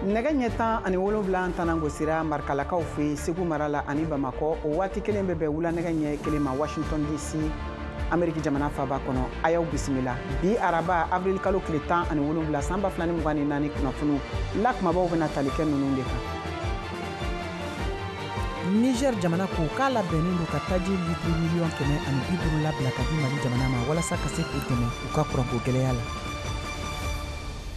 nɛgɛ ɲɛ 17 tanango sira marikalakaw fɛ Segu mara la ani Bamakɔ o waati kelen bɛ bɛn wula nɛgɛ ɲɛ 1 ma Washington DC Amérique jamana faaba kɔnɔ a y'aw bisimila bi araba avril kalo tile 17 san 2024 kunnafoniw la kumabaw bɛna tali kɛ ninnu de kan. Niger jamana ko k'a labɛnnen don ka taji litiri miliyɔn 150 labila ka di Mali jamana ma walasa ka se k'u dɛmɛ u ka kuranko gɛlɛya la.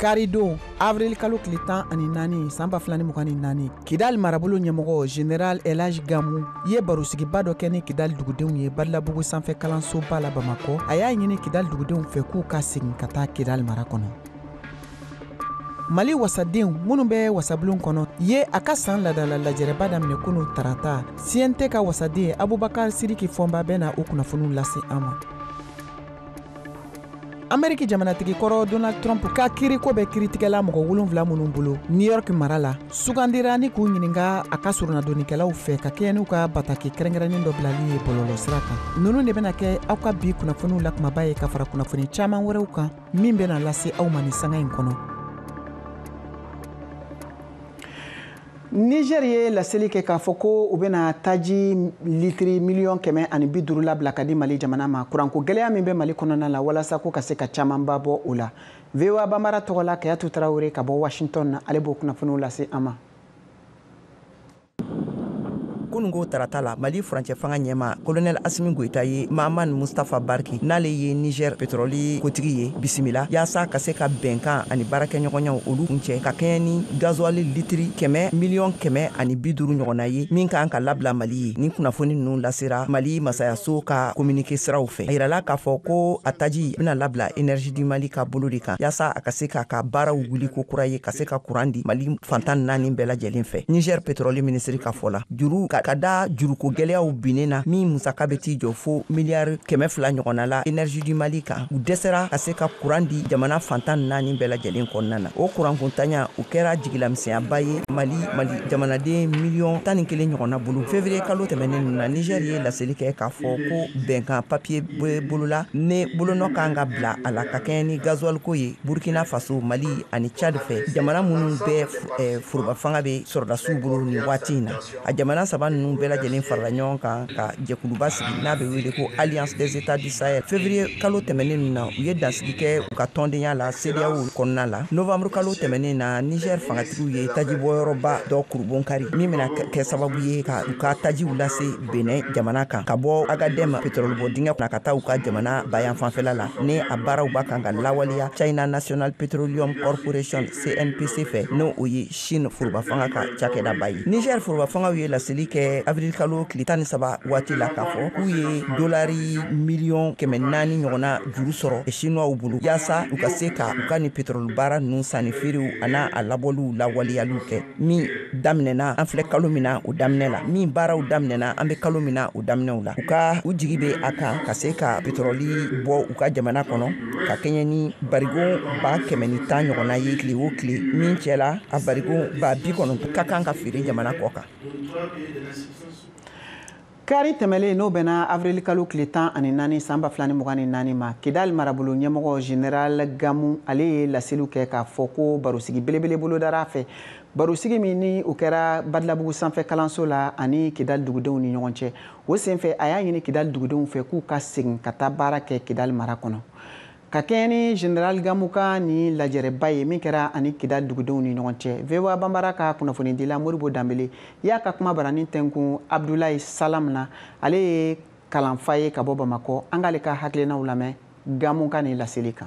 Karidon avril kalo tile 14 san 2024 Kidal marabolo ɲɛmɔgɔ General Elhaj Gamu ye barosigiba dɔ kɛ ni Kidal dugudenw ye Badilabugu sanfɛ kalansoba la Bamakɔ a y'a ɲini Kidal dugudenw fɛ k'u ka segin ka taa Kidal mara kɔnɔ. Mali wasadenw minnu bɛ wasabulon kɔnɔ ye a ka san ladala lajɛrɛba daminɛ kunu tarata CNT ka wasaden Abubakar Siriki Fɔnba bɛna o kunnafoniw lase an ma. Amérique jamanatigi kɔrɔ Donald Trump ka kiiriko bɛ kiiritigɛla mɔgɔ 7 minnu bolo New York mara la sugandira ni k'u ɲininka a ka surunadonnikɛlaw fɛ ka kɛɲɛ n'u ka bataki kɛrɛnkɛrɛnnen dɔ bilali ye bɔlɔlɔ sira kan. Ninnu de bɛna kɛ aw ka bi kunnafoniw la kumaba ye ka fara kunnafoni caman wɛrɛw kan min bɛna lase aw ma ni sanga in kɔnɔ. Niger ye laseli kɛ k'a fɔ ko u bɛna taji litiri miliyɔn 150 labila ka di Mali jamana ma kuranko gɛlɛya min bɛ Mali kɔnɔna la walasa ko ka se ka camanba bɔ o la. VOA Bambara tɔgɔ la Kayatu Tarawele ka bɔ Washington na ale b'o kunnafoniw lase an ma. Kunungo tarata la Mali furancɛ fanga ɲɛma Colonel Assimi Goïta ye Mahaman Mustafa Barki n'ale ye Niger pétrole kotigi ye bisimila yaasa ka se ka bɛnkan ani baarakɛɲɔgɔnyaw olu kuncɛ ka kɛɲɛ ni gasoil litiri 100 miliyɔn 150 ɲɔgɔnna ye min kan ka labila Mali ye ni kunnafoni ninnu lasera Mali masayaso ka communiqué siraw fɛ a yirala k'a fɔ ko a taji bɛna labila énergie du Mali ka bolo de kan yaasa a ka se k'a ka baaraw wuli ko kura ye ka se ka kuran di Mali fantan 4 bɛɛ lajɛlen fɛ. Niger pétrole ministre ka fɔ la juru ka da juruko gɛlɛyaw binnen na min musaka bɛ t'i jɔ fo miliyari 200 ɲɔgɔnna la énergie du Mali kan u dɛsɛra ka se ka kuran di jamana fantan 4 bɛɛ lajɛlen kɔnɔna na o kuran kuntanya u kɛra jigilamisɛnyaba ye Mali jamanaden miliyɔn 11 ɲɔgɔnna bolo février kalo tɛmɛnen na Niger ye laseli kɛ k'a fɔ ko bɛnkan papier bɛ bolola ne bolonɔ kan ka bila a la ka kɛɲɛ ni gasoil ko ye Burkina Faso Mali ani Tchad fɛ jamana minnu bɛɛ foroba fanga bɛ sɔrɔdasiw bolo ni waati in na a jamana saba ninnu bɛɛ lajɛlen farala ɲɔgɔn kan ka jɛkuluba sigi n'a bɛ wele ko Alliance des États du Sahel février kalo tɛmɛnen na u ye dansigi kɛ u ka tɔndenya la CEDEAO kɔnɔna la novembre kalo tɛmɛnen na Niger fangatigiw ye tajibɔyɔrɔba dɔ kurubon kari min bɛna kɛ sababu ye ka u ka tajiw lase Benin jamana kan ka bɔ Agadem pétrole bɔ dingɛ kɔnɔ ka taa u ka jamana bayan fanfɛla la ni a baaraw ba kan ka lawaleya China National Petroleum Corporation CNPC fɛ n'o o ye Chine foroba fanga ka cakɛda ba ye Niger foroba fangaw ye laseli kɛ avril kalo tile 13 waati la k'a fɔ k'u ye dolari miliyɔn 400 ɲɔgɔnna juru sɔrɔ chinois bolo yaasa u ka se ka u ka ni pétrole baara ninnu sanni feerew an'a a labɔliw lawaleyaliw kɛ min daminɛna an filɛ kalo min na o daminɛ la min baaraw daminɛna an bɛ kalo min na o daminɛw la u jigi bɛ a kan ka se ka pétrole bɔ u ka jamana kɔnɔ ka kɛɲɛ ni barigon 110 ɲɔgɔnna ye tile o tile min cɛla a barigon 90 ka kan ka feere jamana kɔ kan. Kari tɛmɛlen n'o bɛnna avril kalo tile 14 san 2024 ma Kidal marabolo ɲɛmɔgɔ General Gamu ale ye laseliw kɛ k'a fɔ ko barosigi belebele bolo dara fɛ barosigi min ni o kɛra Badilabugu sanfɛ kalanso la ani Kidal dugudenw ni ɲɔgɔn cɛ o senfɛ a y'a ɲini Kidal dugudenw fɛ k'u ka segin ka taa baara kɛ Kidal mara kɔnɔ ka kɛɲɛ ni General Gamu ka ni lajɛrɛba ye min kɛra ani Kidal dugudenw ni ɲɔgɔn cɛ VOA Bambara ka kunnafoni dila Moribo Danbele y'a ka kuma barani tɛnkun Abdoulaye Salam na ale ye kalanfa ye ka bɔ Bamakɔ an k'ale ka hakilinaw lamɛn Gamu ka ni laseli kan.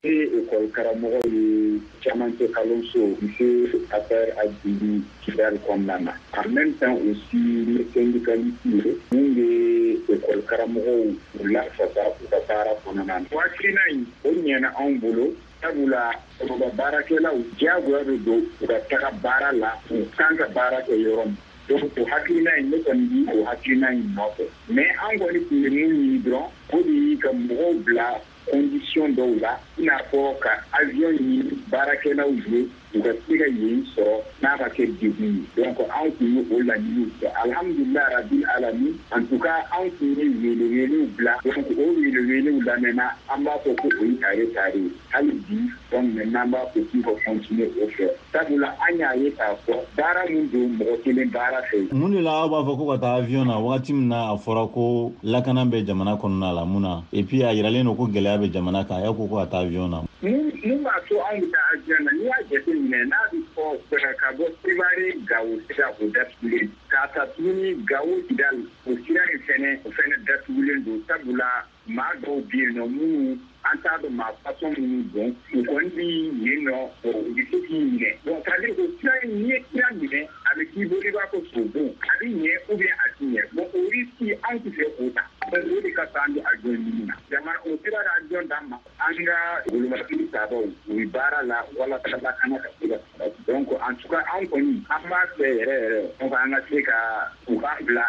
École karamɔgɔ ye caman kɛ kalanso lycée Affaires Adjili Kidal kɔnɔna na en même temps aussi les syndicalistes mun bɛ école karamɔgɔw lafasa u ka baara kɔnɔna na hakilina in o ɲɛna anw bolo sabula u ka baarakɛlaw diyagoya de don u ka taga baara la u kan ka baara kɛ yɔrɔ min donc o hakilina in ne kɔni bi o hakilina in nɔfɛ mais an kɔni tun bɛ mun ɲini dɔrɔn o de ye ka mɔgɔw bila condition dɔw la i n'a fɔ ka avion ni baarakɛlaw ye u ka se ka yen sɔrɔ n'a ka kɛ degun ye donc anw tun ye o laɲiniw kɛ alhamdulilahi rabil alamin en tout cas anw tun ye welewelew bila donc o welewelew lamɛnna an b'a fɔ ko o ye tare hali bi donc maintenant an b'a fɔ k'u ka continuer o fɛ sabula an y'a ye k'a fɔ baara min don mɔgɔ kelen baara fɛ mun de la aw b'a fɔ ko ka taa avion na wagati min na a fɔra ko lakana bɛ jamana kɔnɔna la mun na et puis a yiralen don ko gɛlɛya bɛ jamana kan a y'a ko ka taa avion na mun b'a to anw bɛ taa avion na n'i y'a jateminɛ n'a bɛ fɔ ka bɔ Sevare Gawo sira o datugulen k'a ta tuguni Gawo Kidal o sira in fɛnɛ datugulen don sabula maa dɔw bɛ yen nɔ minnu an t'a dɔn maa façon minnu dɔn u kɔni bɛ yen nɔ u bɛ se k'i minɛ donc c'est à dire o sira in n'i ye sira minɛ a bɛ k'i bolo i b'a fɔ sobon a bɛ ɲɛ ou bien a tɛ ɲɛ bon o risque anw tɛ fɛ k'o ta donc o de ka taa an bɛ avion ɲini na jamana o sera ka avion d'an ma an ka bolomatigi tabaw u bɛ baara la walasa lakana ka se ka sabati donc en tout cas anw kɔni an b'a fɛ yɛrɛ donc an ka se ka u k'an bila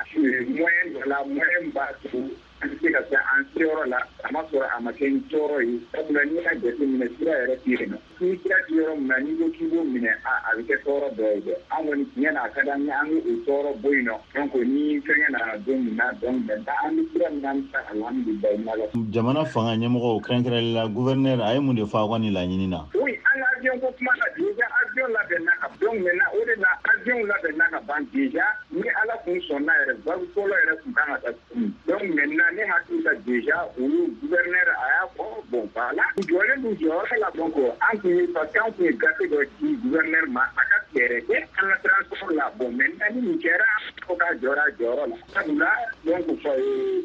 moyen dɔ la moyen b'a to an tɛ se ka se an seyɔrɔ la a ma sɔrɔ a ma kɛ ni tɔɔrɔ ye sabula n'i y'a jateminɛ sira yɛrɛ tɛ yen nɔ ni sira tɛ yɔrɔ min na n'i ko k'i b'o minɛ a bɛ kɛ tɔɔrɔ dɔ ye dɛ an kɔni tiɲɛ na a ka d'an ye an k'o tɔɔrɔ bɔ yen nɔ donc ni fɛngɛ nana don min na donc maintenant an bɛ sira min na an bɛ taa alhamdulilayi n'Ala jamana fanga ɲɛmɔgɔw kɛrɛnkɛrɛnlen la gouverneur a ye mun de fɔ aw ka nin laɲini na oui an ka avion ko kuma la déjà avion labɛnna ka donc maintenant o de la avion labɛnna ka ban déjà ni Ala kun sɔnna yɛrɛ vague fɔlɔ yɛrɛ kun kan ka taa tuguni donc maintenant ne hakili la déjà olu gouverneur a y'a fɔ bon voilà u jɔlen d'u jɔyɔrɔ la donc an kun ye parce que an kun ye gafe dɔ di gouverneur ma a ka fɛɛrɛ kɛ an ka transport la bon maintenant ni nin kɛra fo k'a jɔra a jɔyɔrɔ la sabula donc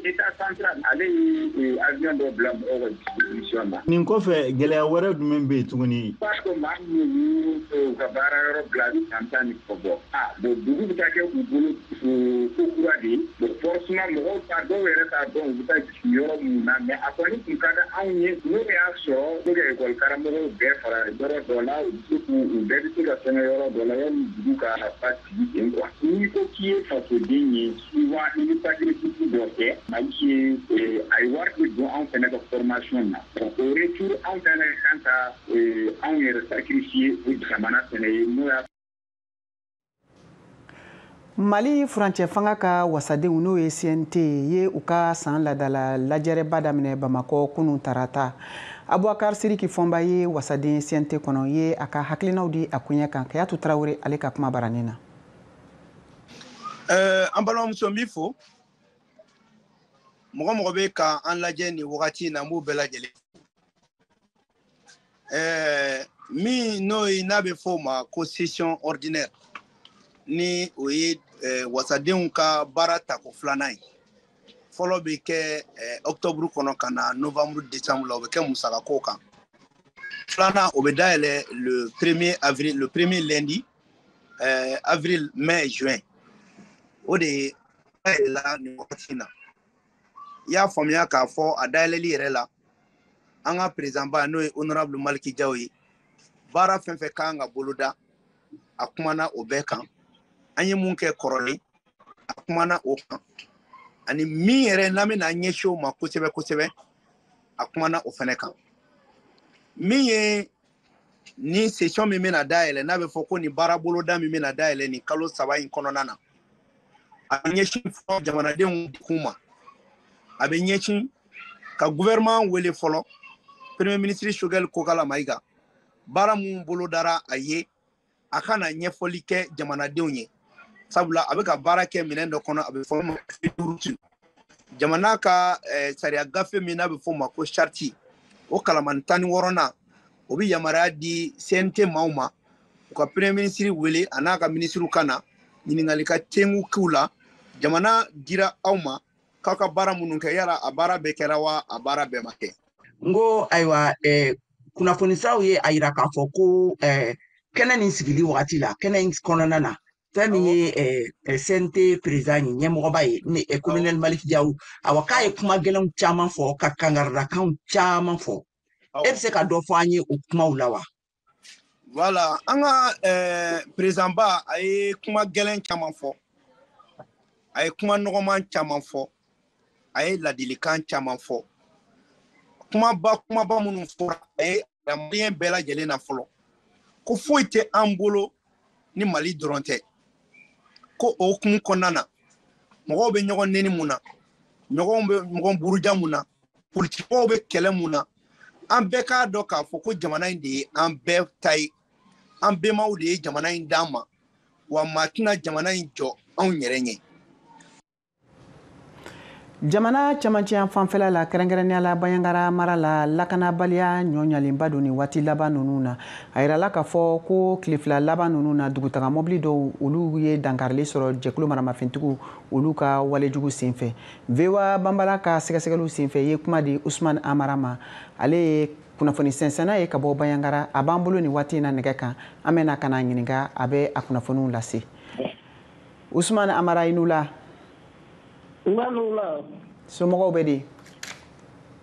état central ale ye avion dɔ bila mɔgɔw ka disposition na nin kɔfɛ gɛlɛya wɛrɛ jumɛn bɛ yen tuguni b'a to maa minnu y'u ka baara yɔrɔ bila ni san tan ni kɔ bɔ bon dugu bɛ taa kɛ u bolo ko kura de ye bon forcément mɔgɔw t'a dɔw yɛrɛ t'a dɔn u bɛ taa jigin yɔrɔ minnu na mais a kɔni tun ka di anw ye n'o y'a sɔrɔ ko ka ekɔli karamɔgɔw bɛɛ fara yɔrɔ dɔ la u bɛ se k'u bɛɛ bɛ se ka fɛngɛ yɔrɔ dɔ la yanni dugu ka ba sigi ten quoi n'i ko k'i ye fasoden ye souvent i bɛ sacrifice dɔ kɛ Mali ye a ye wari de don anw fɛnɛ ka formation na bon au retour anw fɛnɛ kan ka anw yɛrɛ sacrifier o jamana fɛnɛ ye n'o y'a Mali furancɛ fanga ka wasadenw n'o ye CNT ye u ka san ladala lajɛrɛba daminɛ Bamakɔ kunun tarata Abubakar Siriki Fɔnba ye wasaden CNT kɔnɔ ye a ka hakilinaw di a kuɲɛ kan Kayatu Tarawele ale ka kuma baranin na an balimamuso n b'i fo mɔgɔ mɔgɔ bɛ ka an lajɛ nin wagati na n b'u bɛɛ lajɛlen min n'o ye n'a bɛ fɔ o ma ko session ordinaire ni o ye wasadenw ka baara tako filanan ye fɔlɔ bɛ kɛ octobre kɔnɔ ka na novembre décembre la o bɛ kɛ musakako kan filanan o bɛ dayɛlɛ le 1er avril le premier lundi avril mai juin o de ye dayɛlɛla nin wagati na i y'a faamuya k'a fɔ a dayɛlɛli yɛrɛ la an ka président ba n'o ye honorable Maliki Jawo ye baara fɛn fɛn kan ka boloda a kumana o bɛɛ kan an ye mun kɛ kɔrɔlen a kumana o kan ani min yɛrɛ n'an bɛna ɲɛsin o ma kosɛbɛ kosɛbɛ a kumana o fɛnɛ kan min ye ni session min bɛna dayɛlɛ n'a bɛ fɔ ko nin baara boloda min bɛna dayɛlɛ nin kalo 3 in kɔnɔna na a bɛ ɲɛsin fɔlɔ jamanadenw kun ma a bɛ ɲɛsin ka gouvernement wele fɔlɔ premier ministre Choguel Kokala Mayiga baara mun bolodara a ye a kana ɲɛfɔli kɛ jamanadenw ye sabula a bɛ ka baara kɛ minɛn dɔ kɔnɔ a bɛ fɔ ma ko jamana ka sariya gafe min n'a bɛ fɔ ma ko charte o kalamani 16nan o bɛ yamaruya di CNT maaw ma u ka premier ministre wele a n'a ka ministre ka na ɲininkali ka tengu k'u la jamana dira aw ma k'aw ka baara minnu kɛ yala a baara bɛɛ kɛra wa a baara bɛɛ ma kɛ n ko ayiwa kunnafoni siraw ye a yira k'a fɔ ko kɛnɛ nin sigili wagati la kɛnɛ in kɔnɔna na fɛn min ye CNT président ye ɲɛmɔgɔba ye ni colonel Maliki Jawo awa k'a ye kuma gɛlɛnw caman fɔ ka kangaradakanw caman fɔ e bɛ se ka dɔ fɔ an ye o kumaw la wa voilà an ka président ba a ye kuma gɛlɛn caman fɔ a ye kuma nɔgɔman caman fɔ a ye ladilikan caman fɔ kumaba minnu fɔra a ye maliyɛn bɛɛ lajɛlen na fɔlɔ ko foyi tɛ an bolo ni Mali dɔrɔn tɛ ko o hukumu kɔnɔna na mɔgɔw bɛ ɲɔgɔn nɛni mun na ɲɔgɔn bɛ ɲɔgɔn buruja mun na politikɛw bɛ kɛlɛ mun na an bɛɛ k'a dɔn k'a fɔ ko jamana in de ye an bɛɛ ta ye an bɛnbaw de ye jamana in d'an ma wa maa tɛna jamana in jɔ anw yɛrɛ ɲɛ. Jamana camancɛ fanfɛla la kɛrɛnkɛrɛnnenya la Bayangara mara la lakanabaliya ɲɔɲalenba don ni waati laban ninnu na a yirala k'a fɔ ko tile fila laban ninnu na dugutaga mɔbili dɔw olu ye dankarili sɔrɔ jɛkulu maramafɛntigiw olu ka walejugu senfɛ VOA Banbala ka sɛgɛsɛgɛliw senfɛ ye kuma di Usman Amara ma ale ye kunnafoni sɛnsɛnna ye ka bɔ Bayangara a b'an bolo ni waati in na nɛgɛ kan an bɛna ka na ɲininka a bɛ a kunnafoniw lase Usman Amara i n'u la. Somɔgɔw bɛ di?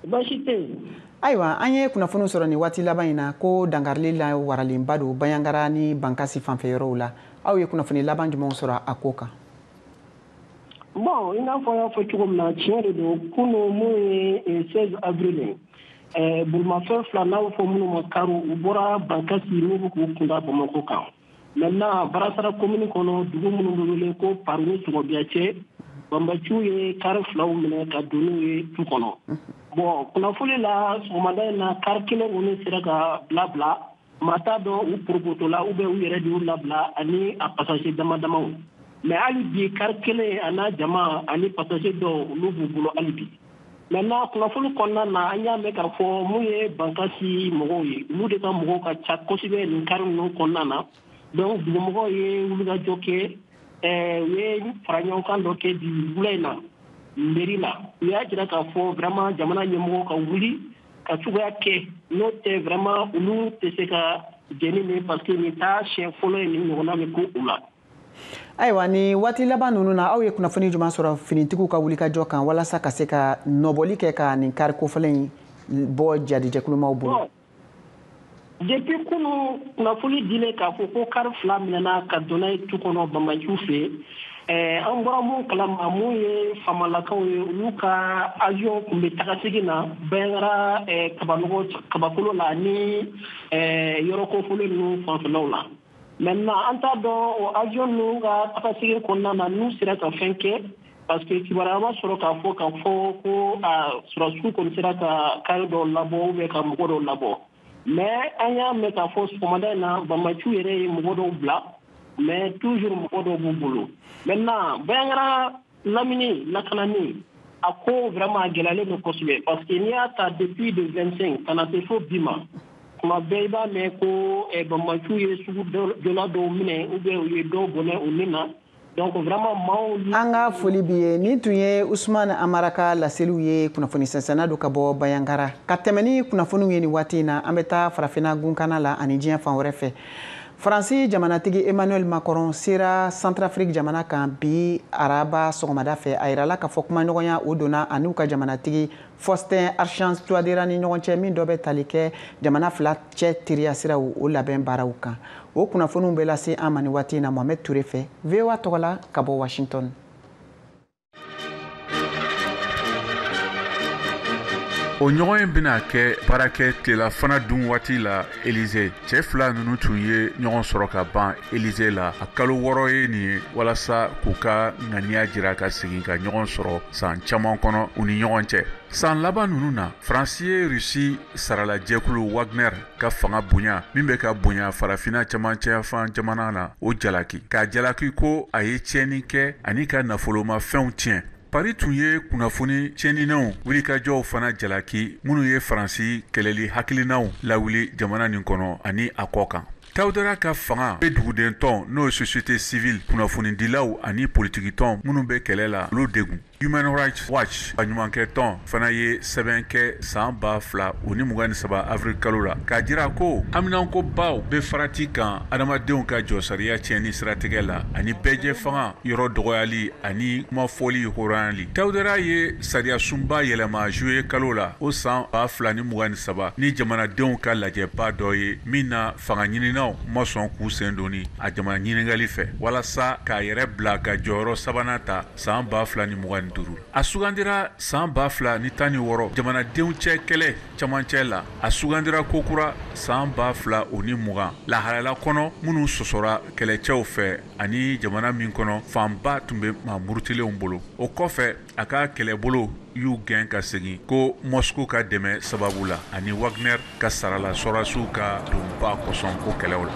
Baasi tɛ yen. Ayiwa an ye kunnafoni sɔrɔ ni waati laban in na ko dankarili la waralenba don Bayangara ni Bankasi fanfɛyɔrɔw la aw ye kunnafoni laban jumɛnw sɔrɔ a ko kan? Bon i n'a fɔ n y'a fɔ cogo min na tiɲɛ de don kunun mun ye 16 avril bolimafɛn fila n'aw fɔ minnu ma karo u bɔra Bankasi n'u bɛ k'u kunda Bamakɔ kan. Maintenant Barasara commune kɔnɔ dugu minnu bɛ wele ko Paruni Sɔgɔbiacɛ Banbaciw ye kari filaw minɛ ka don n'u ye tu kɔnɔ. Bon kunnafoni la sɔgɔmada in na kari kelen kɔni sera ka labila maa t'a dɔn u poropotola ou bien u yɛrɛ de y'u labila ani a passager dama damaw. Mais hali bi kari kelen a n'a jama ani passager dɔw olu b'u bolo hali bi. Maintenant kunnafoni kɔnɔna na an y'a mɛn k'a fɔ mun ye Bankasi mɔgɔw ye olu de ka mɔgɔw ka ca kosɛbɛ nin kari ninnu kɔnɔna na. Donc dugumɔgɔw ye wulikajɔ kɛ u ye fara ɲɔgɔn kan dɔ kɛ bi wula in na mairie la u y'a jira k'a fɔ vraiment jamana ɲɛmɔgɔ ka wuli ka cogoya kɛ n'o tɛ vraiment olu tɛ se ka jɛni min parce que nin t'a siɲɛ fɔlɔ ye nin ɲɔgɔnna bɛ ko u la. Ayiwa ni waati laban ninnu na aw ye kunnafoni jumɛn sɔrɔ finitigiw ka wulikajɔ kan walasa ka se ka nɔbɔli kɛ ka nin kari kofɔlen bɔ jadijɛkulumaw bolo? Depuis kunu kunnafoni dilen k'a fɔ ko kari fila minɛna ka donna ye tu kɔnɔ Banbaciw fɛ an bɔra mun kalama mun ye famalakaw ye olu ka avion kun bɛ tagasegin na Bayangara kabakolo la ni yɔrɔ kofɔlen ninnu fanfɛlaw la. Maintenant an t'a dɔn o avion ninnu ka tagasegin kɔnɔna na n'u sera ka fɛn kɛ parce que kibaruya ma sɔrɔ k'a fɔ ko sɔrɔsiw kɔni sera ka kari dɔw labɔ ou bien ka mɔgɔ dɔw labɔ. Mais an y'a mɛn k'a fɔ sɔgɔmada in na Banbaciw yɛrɛ ye mɔgɔ dɔw bila mais toujours mɔgɔ dɔw b'u bolo. Maintenant Bayangara lamini lakanani a ko vraiment a gɛlɛyalen don kosɛbɛ parce que n'i y'a ta depuis le 25 ka na se fo bi ma tuma bɛɛ i b'a mɛn ko Banbaciw ye sugu dɔla dɔw minɛ ou bien u ye dɔw bɔnɛ u nin na. Donc vraiment an ka foli bi ye nin tun ye Usman Amara ka laseliw ye kunnafoni sɛnsɛnna don ka bɔ Bayangara ka tɛmɛ ni kunnafoniw ye nin waati in na an bɛ taa farafinna gunkana la ani diɲɛ fan wɛrɛ fɛ. Faransi jamanatigi Emmanuel Macron sera Centrafrique jamana kan bi araba sɔgɔmada fɛ a yirala k'a fɔ kumaɲɔgɔnya o donna a n'u ka jamanatigi Faustin Archange Touadéra ni ɲɔgɔn cɛ min dɔ bɛ tali kɛ jamana fila cɛ teriya siraw o labɛn baaraw kan. O kunnafoniw bɛ lase an ma ni waati in na Mohamed Touré fɛ VOA tɔgɔ la ka bɔ Washington. O ɲɔgɔn in bɛna kɛ baarakɛ tilelafana dun waati la Élysée cɛ fila ninnu tun ye ɲɔgɔn sɔrɔ ka ban Élysée la a kalo 6 ye nin ye walasa k'u ka ŋaniya jira ka segin ka ɲɔgɔn sɔrɔ san caman kɔnɔ u ni ɲɔgɔn cɛ. San laban ninnu na Faransi ye Rusi saralajɛkulu Wagner ka fanga bonya min bɛ ka bonya farafinna camancɛyafan jamana na o jalaki k'a jalaki ko a ye tiɲɛni kɛ ani ka nafolomafɛnw tiɲɛ. Paris tun ye kunnafoni tiɲɛninɛnw wulikajɔw fana jalaki minnu ye Faransi kɛlɛli hakilinaw lawuli jamana nin kɔnɔ ani a kɔ kan. Touadéra ka fanga bɛ duguden tɔn n'o ye société civile kunnafonidilaw ani politikitɔn minnu bɛ kɛlɛ la olu degun. Human Rights Watch a ɲumankɛ tɔn fana ye sɛbɛn kɛ san 2023 avril kalo la k'a jira ko haminanko baw bɛ farati kan adamadenw ka jɔ sariya tiɲɛni siratigɛ la ani bɛɛjɛ fanga yɔrɔ dɔgɔyali ani kumafɔli horanyali. Touadéra ye sariya sunba yɛlɛma juillet kalo la o san 2023 ni jamanadenw ka lajɛba dɔ ye min na fanga ɲininaw ma sɔn k'u sen doni a jamana ɲiningali fɛ walasa k'a yɛrɛ bila ka jɔyɔrɔ sabanan ta san 2024 15 a sugandira san 2016 jamanadenw cɛ kɛlɛ camancɛ la a sugandira kokura san 2020 lahalala kɔnɔ minnu sɔsɔra kɛlɛcɛw fɛ ani jamana min kɔnɔ fanba tun bɛ mamurutilenw bolo o kɔfɛ a ka kɛlɛbolo y'u gɛn ka segin ko Moscou ka dɛmɛ sababu la ani Wagner ka sarala sɔrasiw ka donba kɔsɔn o kɛlɛw la.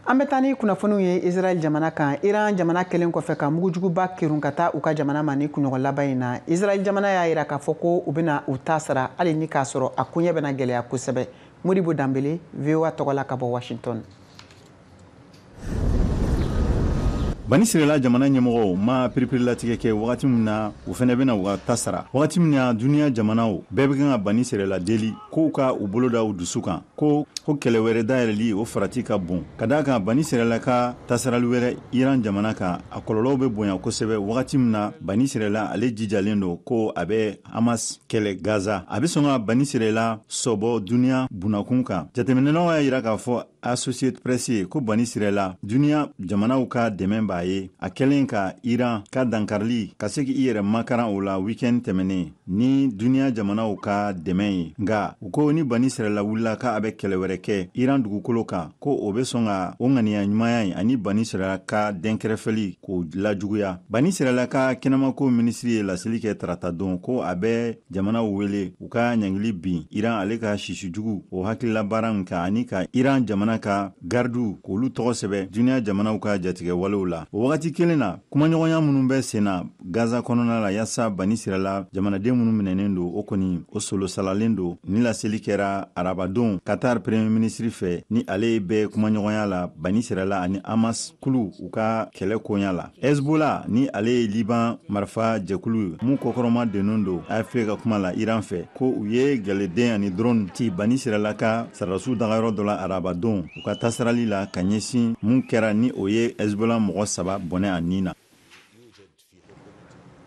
An bɛ taa ni kunnafoniw ye Israel jamana kan. Iran jamana kɛlen kɔfɛ ka mugujuguba kerun ka taa u ka jamana ma ni kunɲɔgɔn laban in na. Israel jamana y'a jira k'a fɔ ko u bɛna u ta sara hali ni k'a sɔrɔ a koɲɛ bɛna gɛlɛya kosɛbɛ. Modibo Dambele, VOA tɔgɔ la ka bɔ Washington. Bani Israel jamana ɲɛmɔgɔw ma piripirilatigɛ kɛ wagati min na u fɛnɛ bɛna u ka ta sara. Wagati min na duniya jamanaw bɛɛ bɛ kan ka Bani Israel deli k'u ka u bolo da u dusu kan ko kɛlɛ wɛrɛ dayɛlɛli o farati ka bon. Ka d'a kan Bani Israel ka tasarali wɛrɛ Iran jamana kan a kɔlɔlɔw bɛ bonya kosɛbɛ wagati min na Bani Israel ale jijalen don ko a bɛ Hamas kɛlɛ Gaza. A bɛ sɔn ka Bani Israel sɔbɔ duniya bunakun kan. Jateminɛlaw y'a jira k'a fɔ Associated Press ye ko Bani Israel duniya jamanaw ka dɛmɛ b'a ye a kɛlen ka Iran ka dankarili ka se k'i yɛrɛ makaran o la weekend tɛmɛnen ni duniya jamanaw ka dɛmɛ ye. Nga u ko ni Bani Israel wulila ka a bɛ kɛlɛ wɛrɛ kɛ Iran dugukolo kan ko o bɛ sɔn ka o ŋaniya ɲumanya ye ani Bani Israel ka dɛnkɛrɛfɛli k'o lajuguya. Bani Israel ka kɛnɛmako minisiri ye laseli kɛ tarata don ko a bɛ jamanaw wele u ka ɲangili bin Iran ale ka sisijugu o hakilila baara min kan ani ka Iran jamana ka gardu k'olu tɔgɔ sɛbɛ duniya jamanaw ka jatigɛ walew la. O wagati kelen na kumaɲɔgɔnya minnu bɛ sen na Gaza kɔnɔna la yaasa Bani Israel jamanaden minnu minɛnen don o kɔni o solo salalen don ni laseli kɛra arabadon Qatar premier ministre fɛ ni ale bɛ kumaɲɔgɔnya la Bani Israel ani Hamas kulu u ka kɛlɛ koɲa la. Hezbollah ni ale ye Liban marifa jɛkulu mun kɔkɔrɔma dennen don AFP ka kuma la Iran fɛ ko u ye gɛlɛden ani drone ci Bani Israel ka sarasiw dagayɔrɔ dɔ la arabadon u ka tasarali la ka ɲɛsin mun kɛra ni o ye Hezbollah mɔgɔ 3 bɔnɛ a nin na.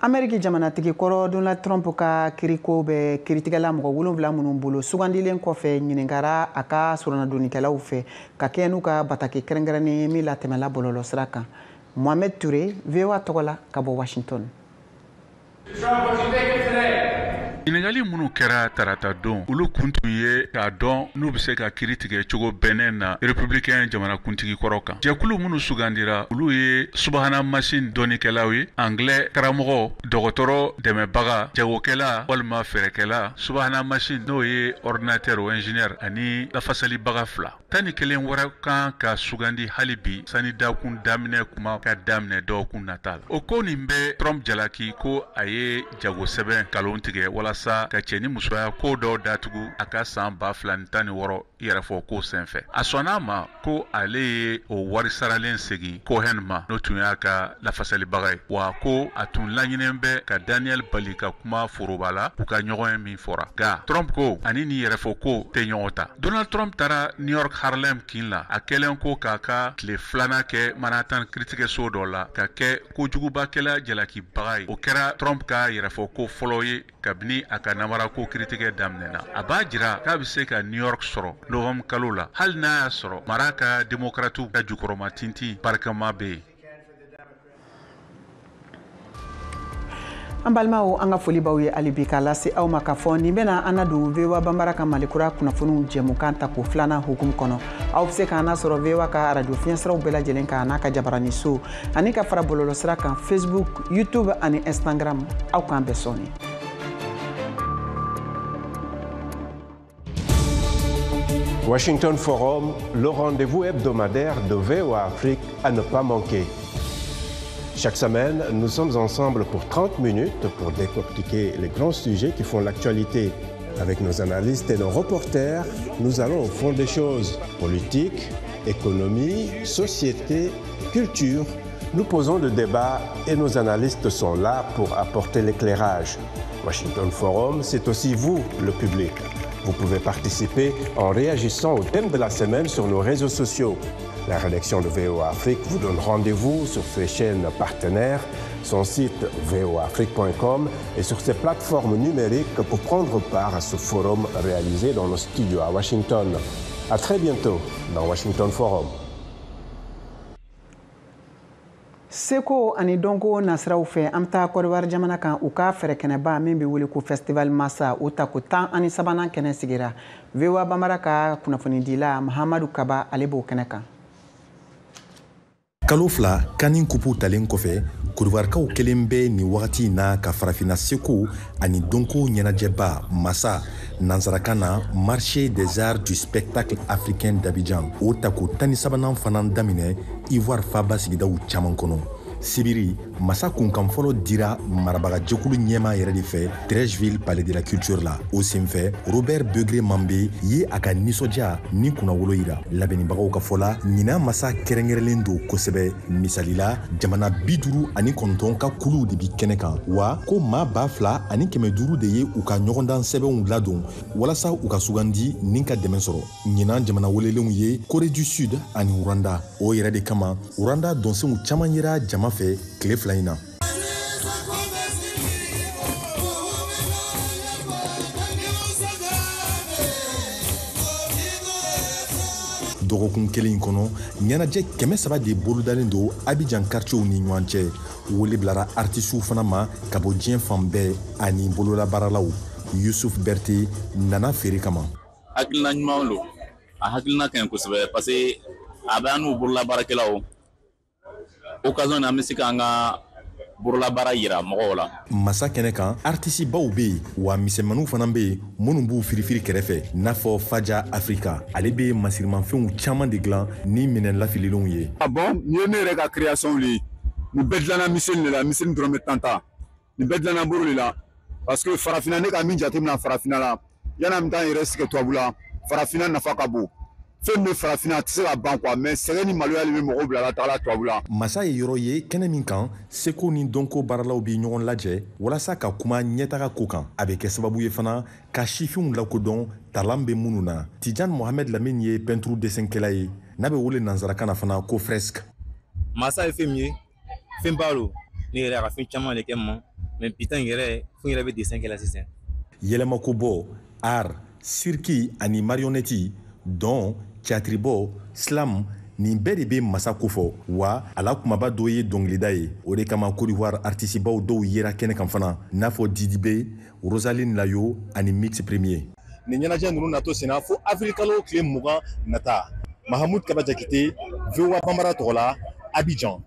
Amérique jamanatigi kɔrɔ Donald Trump ka kiriko bɛ kiritigɛla mɔgɔ 7 minnu bolo sugandilen kɔfɛ ɲininkara a ka suranadonnikɛlaw fɛ ka kɛ n'u ka bataki kɛrɛnkɛrɛnnen min latɛmɛla bɔlɔlɔsira kan. Mohamed Touré, VOA tɔgɔ la ka bɔ Washington. ɲininkali minnu kɛra tarata don olu kun tun ye k'a dɔn n'u bɛ se ka kiri tigɛ cogo bɛnnen na républicain jamanakuntigi kɔrɔ kan. Jɛkulu minnu sugandira olu ye subahana machine dɔnnikɛlaw ye, anglais karamɔgɔ, dɔgɔtɔrɔ dɛmɛbaga, jagokɛla walima fɛɛrɛkɛla, subahana machine n'o ye ordinateur o ingénieur ani lafasalibaga 2. 11 wɛrɛ kan ka sugandi hali bi sani dakun daminɛ kuma ka daminɛ dɔgɔkun nata la. O ko nin bɛ Trump jalaki ko a ye jago sɛbɛn nkalon tigɛ walasa ka cɛ ni musoya ko dɔw datugu a ka san 2016 yɛrɛfɔ ko senfɛ. A sɔnna ma ko ale ye o wari saralen segin Cohen ma n'o tun y'a ka lafasalibaga ye, wa ko a tun laɲinen bɛ ka Daniel bali ka kuma foroba la u ka ɲɔgɔn ye min fɔra. Nga Trump ko ani ni yɛrɛfɔ ko tɛ ɲɔgɔn ta. Donald Trump taara New York Harlem kin la a kɛlen ko k'a ka tile 2nan kɛ Manhattan kiiritigɛso dɔ la ka kɛ kojugubakɛla jalakibaga ye. O kɛra Trump ka yɛrɛfɔ ko fɔlɔ ye kabini a ka namara ko kiiritigɛ daminɛna. A b'a jira k'a bɛ se ka New York sɔrɔ novembre kalo la hali n'a y'a sɔrɔ mara ka démocratiw ka jukɔrɔma tintin barikama bɛ yen. An balimaw an ka foli b'aw ye hali bi k'a lase aw ma k'a fɔ nin bɛna an na don VOA banbara ka malikura kunnafoniw jɛmukan ta k'o 2nan hukumu kɔnɔ. Aw bɛ se k'an lasɔrɔ VOA ka radio fiɲɛsiraw bɛɛ lajɛlen kan n'a ka jabarani so ani ka fara bɔlɔlɔsira kan Facebook, YouTube ani Instagram. Aw k'an bɛɛ sɔni. Washington Forum, le rendez-vous hebdomadaire de VOA Afrique à ne pas manquer. Chaque semaine, nous sommes ensemble pour 30 minutes pour décortiquer les grands sujets qui font l'actualité. Avec nos analystes et nos reporters, nous allons au fond des choses. Politique, économie, société, culture. Nous posons le débat et nos analystes sont là pour apporter l'éclairage. Washington Forum, c'est aussi vous, le public. Vous pouvez participer en réagissant au thème de la semaine sur nos réseaux sociaux. La rédaction de VOA Afrique vous donne rendez-vous sur ses chaînes partenaires, son site voaafrique.com et sur ses plateformes numériques pour prendre part à ce forum réalisé dans nos studios à Washington. À très bientôt dans Washington Forum. Seko ani donko nasiraw fɛ an bɛ taa Côte d'Ivoire jamana kan u ka fɛrɛ kɛnɛba min bɛ wele ko festival massa o ta ko 13 kɛnɛ sigira VOA Bambara ka kunnafonidila Mahamadu Kaba ale b'o kɛnɛ kan. Kalo fila kanin kupu talen kɔfɛ Côte d'Ivoirekaw kelen bɛ nin wagati na ka farafina seko ani donko ɲɛnajɛba massa nansarakan na marché des arts du spectacle africain d'Abidjan o ta ko 13 fana daminɛ Ivoire faba sigidaw caman kɔnɔ. Sibiri massa kunkan fɔlɔ dira marabagajɛkulu ɲɛma yɛrɛ de fɛ Treichville Palais de la Culture la o senfɛ Robert Begré Mambe ye a ka nisɔndiya ni kunnawolo yira labɛnnibagaw ka fɔla ɲina massa kɛrɛnkɛrɛnlen don kosɛbɛ misalila jamana 59 ka kuluw de bi kɛnɛ kan wa ko maa 2,500 de ye u ka ɲɔgɔndan sɛbɛnw ladon walasa u ka sugandi nin ka dɛmɛ sɔrɔ ɲina jamana welelenw ye Corée du Sud ani Rwanda o yɛrɛ de kama Rwanda dɔnsenw caman yera jama fɛ tile fila in na. Dɔgɔkun kelen kɔnɔ ɲɛnajɛ 300 de bolodalen don Abidjan quartierw ni ɲɔgɔn cɛ wele bilara artisiw fana ma ka bɔ diɲɛ fan bɛɛ ani bololabaaralaw Yusuf Berté nana feere kama. Hakilina ɲumanw lo a hakilina ka ɲi kosɛbɛ parce que a bɛ an n'u bololabaarakɛlaw occasion na misika anga burla bara yira mɔgɔw la. Massa kɛnɛ kan artisi baw bɛ yen wa misɛnmaninw fana bɛ yen minnu b'u firifiri kɛrɛfɛ n'a fɔ Faja Africa ale bɛ masirimafɛnw caman de dilan ni minɛn lafililenw ye. Bon ni ye ne yɛrɛ ka création le nin bɛɛ dilanna miseli de la miseli dɔrɔn bɛ tanta nin bɛɛ dilanna boro de la parce que farafina ne ka min jateminɛ farafina la yanni an bɛ taa n yɛrɛ sigi tubabu la farafina nafa ka bon. Fɛn bɛ farafina a tɛ se ka ban quoi mais sɛgɛn ni maloya de bɛ mɔgɔw bila la taala tubabu la. Massa ye yɔrɔ ye kɛnɛ min kan seko ni donko baaralaw bi ɲɔgɔn lajɛ walasa ka kuma ɲɛtaga ko kan a bɛ kɛ sababu ye fana ka sifinw lakodɔn talan bɛ minnu na. Tidjane Mohamed Lamine ye peinture dessinkɛla ye n'a bɛ wele nansarakan na fana ko fresque. Massa ye fɛn min ye fɛn ba lo ne yɛrɛ a ka fɛn caman de kɛ n ma mais bi tan yɛrɛ fɛn yɛrɛ bɛ dessin kɛ la sisan. Yɛlɛmako bɔ art cirque ani marionnette don teatribɔ slam nin bɛɛ de bɛ massa ko fɔ wa ala kumaba dɔ ye dɔnkilida ye o de kama Côte d'Ivoire artisibaw dɔw yera kɛnɛ kan fana n'a fɔ Didi B, Rosaline Layo ani Mix Premier. Nin ɲɛnajɛ ninnu natɔ senna fo avril kalo tile 20 nata Mahamud Kaba Jakite VOA Bambara tɔgɔ la Abidjan.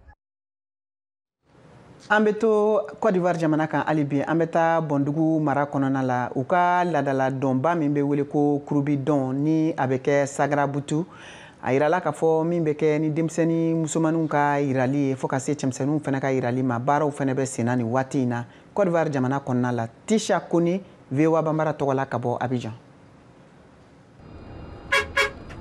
An bɛ to Côte d'Ivoire jamana kan hali bi an bɛ taa Bɔndugu mara kɔnɔna la u ka ladala dɔnba min bɛ wele ko kurubi dɔn ni a bɛ kɛ Sagrabutu a yirala k'a fɔ min bɛ kɛ ni denmisɛnnin musomaninw ka yirali ye fo ka se cɛmisɛnninw fana ka yirali ma baaraw fana bɛ senna nin waati in na Côte d'Ivoire jamana kɔnɔna la Tisha Kone VOA Bambara tɔgɔ la ka bɔ Abidjan.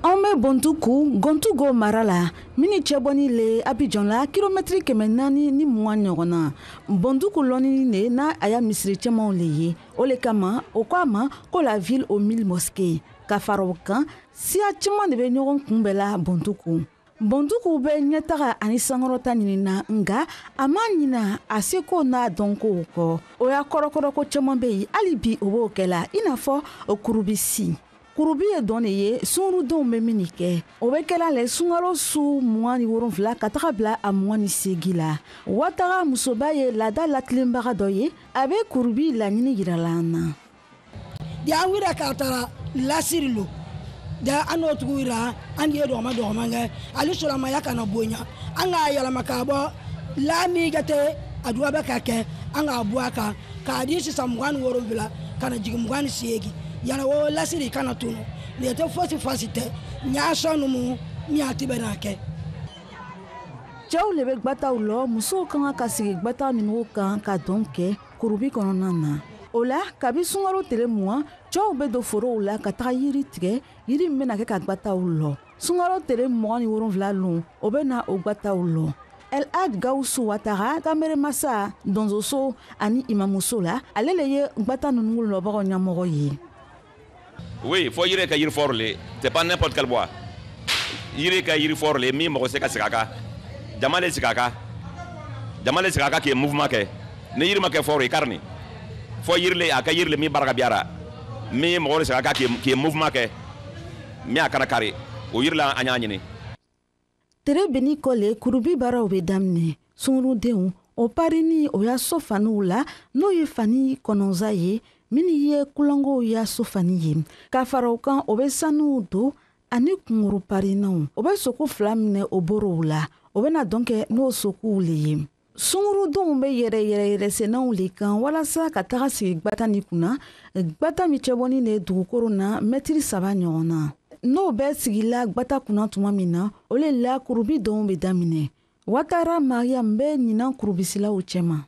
An bɛ Bɔndugu Gontugo mara la mini cɛbɔni le Abidjan la kilomɛtiri 400 ni 20 ɲɔgɔn na Bɔndugu lɔnni de n'a a y'a misiri cɛmanw le ye o le kama o ko a ma ko la ville aux 1000 mosquées ka fara o kan siya caman de bɛ ɲɔgɔn kunbɛn la Bɔndugu. Bɔndugu bɛ ɲɛtaga ani sankɔrɔta ɲinina nga a ma ɲina a seko n'a dɔnkow kɔ o y'a kɔrɔkɔrɔko caman bɛ yen hali bi o b'o kɛ la i n'a fɔ kurubisi. Kurubi ye dɔn de ye sunrudenw bɛ min kɛ o bɛ kɛla le sunkalo su 27 ka taga bila a 28 la Wataga musoba ye laada latilenbaga dɔ ye a bɛ kurubi laɲini yirala an na. Ja wira ka tara lasiri lo ja an n'o tugu yira an ye dɔgɔma kɛ ale sɔrɔmaya kana bonya an k'a yɛlɛma ka bɔ lami jate a duwa bɛ ka kɛ an k'a bɔ a kan k'a di sisan 27 kana jigin 28 yana wo lasiri kana tunu ne te fosi tɛ ɲaasɔn numu ɲaati bɛ n'a kɛ. Cɛw le bɛ gbataw lɔ musow kan ka sigi gbataw ninnu kan ka dɔn kɛ kurubi kɔnɔna na o la kabi sunkalo tile 20 cɛw bɛ don forow la ka taga yiri tigɛ yiri min bɛna kɛ ka gbataw lɔ sunkalo tile 27 lun o bɛ na o gbataw lɔ. El Hadj Gawusu Wataga Kamere Massa Donzoso ani imamuso la ale le ye gbata ninnu lɔbagaw ɲɛmɔgɔ ye. Oui, il faut yire ka yiri fort le, c'est pas n'importe quel bois. Yire ka yiri fort le, mi mɔgɔ se ka sigaka. Jamale sigaka qui est mouvement ke. Ne yiri ma ke fort e karni. Faut yire le aka yire le mi baraka biara. Mi mɔgɔ sigaka qui est mouvement ke. Mi akana kari. O yire la anya nyini. Tere beni kole kurubi baaraw bɛ daminɛ sungurudenw o pari ni o y'a so faniw la n'o ye fani kɔnɔnza ye minnu ye kulangow y'a so fani ye k'a fara o kan o bɛ sanuw don ani kunkuru parinaw o bɛ sogo 2 minɛ o borow la o bɛna dɔn kɛ n'o sogow le ye sungurudenw bɛ yɛrɛ sennaw le kan walasa ka taga sigi gbata ni kunna gbata min cɛbɔni ne dugukoro na mɛtiri 3 ɲɔgɔn na n'o bɛ sigila gbata kunna tuma min na o le la kurubi dɔw bɛ daminɛ Watara Mariam bɛ ɲinan kurubisilaw cɛma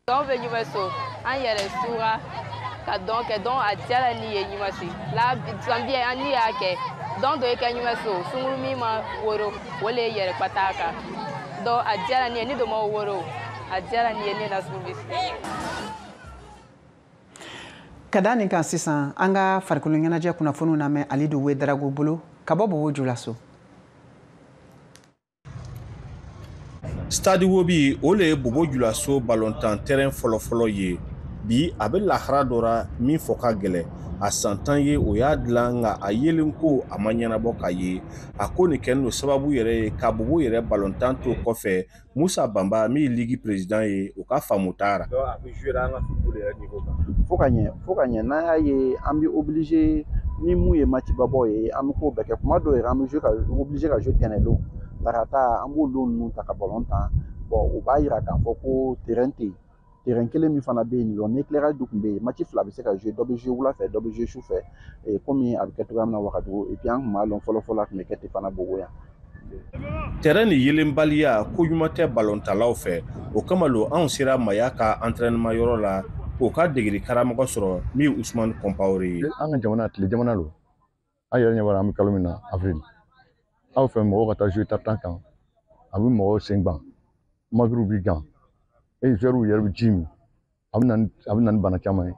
dɔw bɛ ɲuman so an yɛrɛ suga ka dɔn kɛ dɔn a diyara ni ye ɲuman si la zanbiɛ an ni y'a kɛ dɔn dɔ ye kɛ ɲuman so sunguru min ma woro o le yɛrɛ kpata kan dɔn a diyara ni ye ni dɔ ma woro a diyara ni ye ne na surubisi ka da nin kan sisan an ka farikolo ɲɛnajɛ kunnafoniw lamɛn Alidu Wedarago bolo ka bɔ Bobo Julaso. Stade Wobi o le ye Bobo Julaso ballontan terrain fɔlɔfɔlɔ ye bi a bɛ lahara dɔra min fɔ ka gɛlɛ a santan ye o y'a dilan nka a yelen ko a ma ɲɛnabɔ ka ye a ko nin kɛlen don sababu yɛrɛ ye ka Bobo yɛrɛ ballontan to kɔfɛ Musa Bamba min ye ligue président ye o ka faamu taara. a bɛ jouer an ka football yɛrɛ niveau kan. Fo ka ɲɛ n'an y'a ye an bɛ obligé ni mun ye match babɔ ye an bɛ k'o bɛɛ kɛ kuma dɔw yɛrɛ an bɛ obligé ka jouer terrain long tarata an b'o long ninnu ta ka ballon tan bon o b'a yira k'a fɔ ko terrain tɛ yen terrain kelen min fana bɛ yen nɔ n'éclairage dɔ tun bɛ yen match 2 bɛ se ka jouer dɔ bɛ jouer wula fɛ dɔ bɛ jouer su fɛ komi a bɛ kɛ cogoya min na Wagadugu et puis an tun b'a dɔn fɔlɔ-fɔlɔ a tun bɛ kɛ ten fana Bogo yan. Terrain ni yelenbaliya ko ɲuman tɛ ballontanlaw fɛ o kama lo anw sera Maya ka entraînement yɔrɔ la k'o ka degeli karamɔgɔ sɔrɔ min ye Usmane Compaoré ye. An ka jamana tile jamana lo an yɛrɛ ɲɛ b'a la an bɛ kalo min na avril aw fɛ mɔgɔw ka taa jouer tartan kan a bɛ mɔgɔw sen gan maguru b'i gan joueurs yɛrɛ bɛ ji min a bɛ na ni bana caman ye.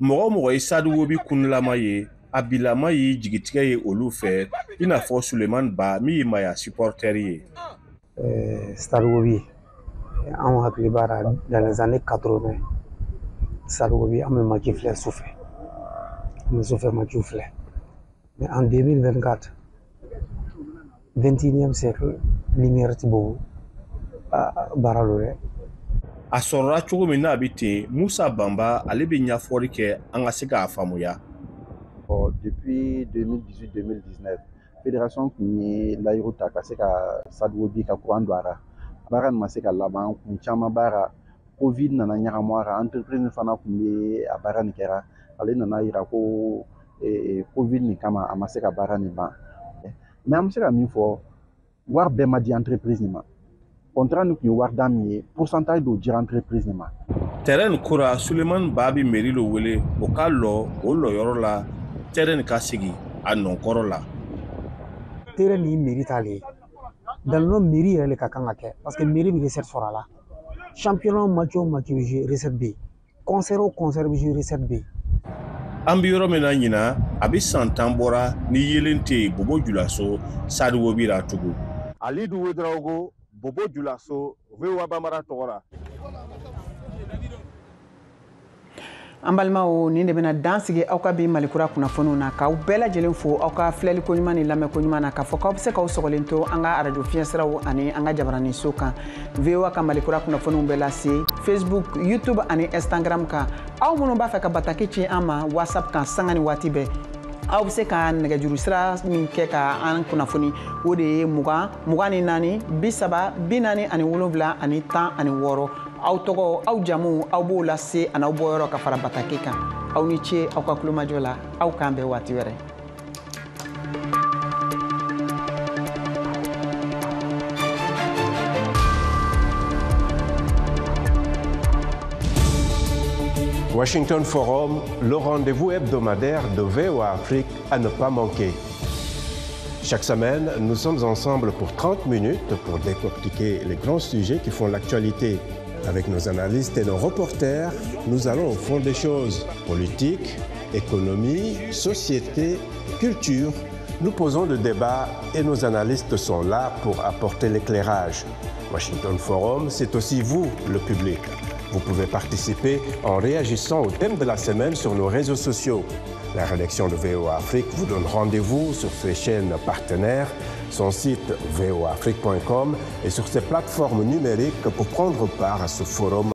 Mɔgɔ mɔgɔ ye Stade Wobi kunnilama ye a bilama ye jigitigɛ ye olu fɛ i n'a fɔ Sulemani Ba min ye Maya supporter ye. Stade Wobi anw hakili b'a la dans les années 80 Stade Wobi an bɛ match filɛ su fɛ an bɛ su fɛ match filɛ mais en 2024 21e siècle lumière ti Bogo baara lo dɛ. A sɔrɔla cogo min n'a bɛ ten Musa Bamba ale bɛ ɲɛfɔli kɛ an ka se k'a faamuya. Depuis 2018-2019 fédération tun ye layiru ta ka se ka Stade Wobi ka courant don a la baara nin ma se ka laban kun caman baara Covid nana ɲagami a la entreprise fana tun bɛ a baara nin kɛra ale nana yira ko Covid nin kama a ma se ka baara nin ban mais an bɛ se ka min fɔ wari bɛɛ ma di entreprise nin ma contrat nin tun ye wari da min ye pourcentage dɔw dira entreprise nin ma. Terrain nin kora Sulemani Ba bɛ mairie lo wele o ka lɔ o lɔyɔrɔ la terrain nin ka sigi a nɔnkɔrɔ la. Terrain ni mairie t'ale ye dans le mairie yɛrɛ le ka kan ka kɛ parce que mairie bɛ recette sɔrɔ a la championnat match o match bɛ jouer recette bɛ yen concert o concert bɛ jouer recette bɛ yen. An bɛ yɔrɔ min na ɲina a bɛ san 10 bɔra ni yelen tɛ yen Bobo Julaso Stade Wobi la tugun. Alidu Wedarago Bobo Julaso VOA Bambara tɔgɔ la. An balimaw nin de bɛna dan sigi aw ka bi Malikura kunnafoniw na k'aw bɛɛ lajɛlen fo aw ka filɛli ko ɲuman ni lamɛn ko ɲuman na k'a fɔ k'aw bɛ se k'aw sɔgɔlen to an ka radio fiɲɛsiraw ani an ka jabaranin so kan VOA ka Malikura kunnafoniw bɛ lase Facebook YouTube ani Instagram kan aw minnu b'a fɛ ka bataki ci an ma WhatsApp kan sanga ni waati bɛɛ aw bɛ se ka nɛgɛjuru sira min kɛ ka an kunnafoni o de ye 20 24 30 47 ani 10 ani 6 aw tɔgɔ aw jamu aw b'o lase ani aw bɔyɔrɔ ka fara bataki kan aw ni ce aw ka kulomajɔ la aw k'an bɛn waati wɛrɛ. Washington Forum, le rendez-vous hebdomadaire de VOA Afrique à ne pas manquer. Chaque semaine, nous sommes ensemble pour 30 minutes pour décortiquer les grands sujets qui font l'actualité. Avec nos analystes et nos reporters, nous allons au fond des choses. Politique, économie, société, culture. Nous posons le débat et nos analystes sont là pour apporter l'éclairage. Washington Forum, c'est aussi vous, le public. Vous pouvez participer en réagissant au thème de la semaine sur nos réseaux sociaux. La rédaction de VOA Afrique vous donne rendez-vous sur ses chaînes partenaires son site voafrique.com et sur ses plateformes numériques pour prendre part à ce forum